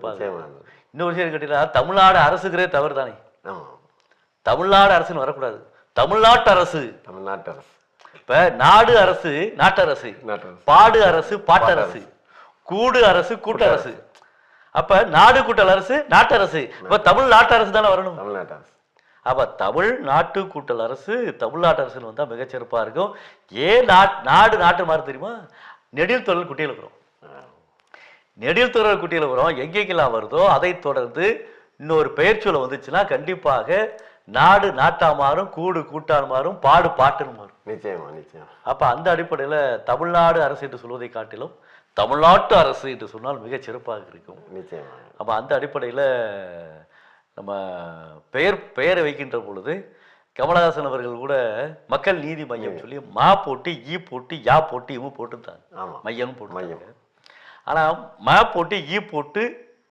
சிறப்பாக. இன்னொரு விஷயம் கேட்டீங்கன்னா, தமிழ்நாடு அரசுங்கிறே தவறு தானே. தமிழ்நாடு அரசுன்னு வரக்கூடாது, தமிழ்நாட்டு அரசு. தமிழ்நாட்டு அரசு. இப்ப நாடு அரசு நாட்டரசு, பாடு அரசு பாட்டரசு, கூடு அரசு கூட்டரசு. அப்ப நாடு கூட்டல் அரசு நாட்டரசு. இப்ப தமிழ்நாட்டு அரசு தானே வரணும். தமிழ்நாட்டு அரசு. அப்ப தமிழ்நாட்டு கூட்டல் அரசு தமிழ்நாட்டு அரசுன்னு வந்தா மிகச்சிறப்பா இருக்கும். ஏன் நாடு நாட்டு மாதிரி தெரியுமா? நெடில் தொழில் குட்டியில் இருக்கிறோம். நெடில் தொழில் குட்டியில் இருக்கிறோம். எங்கெங்கெல்லாம் வருதோ அதை தொடர்ந்து இன்னொரு பெயர்ச்சொல்ல வந்துச்சுன்னா கண்டிப்பாக நாடு நாட்டா மாறும், கூடு கூட்டான் மாறும், பாடு பாட்டுன்னு மாறும். நிச்சயமா நிச்சயம். அப்ப அந்த அடிப்படையில தமிழ்நாடு அரசு என்று சொல்வதை காட்டிலும் தமிழ்நாட்டு அரசு என்று சொன்னால் மிகச் சிறப்பாக இருக்கும். நிச்சயமா. அப்ப அந்த அடிப்படையில நம்ம பெயரை வைக்கின்ற பொழுது கமலஹாசன் அவர்கள் கூட மக்கள் நீதி மையம் சொல்லி மா போட்டு ஈ போட்டு யா போட்டு இவங்க போட்டுட்டாங்க, மையம் போட்டு. ஆனா மா போட்டு ஈ போட்டு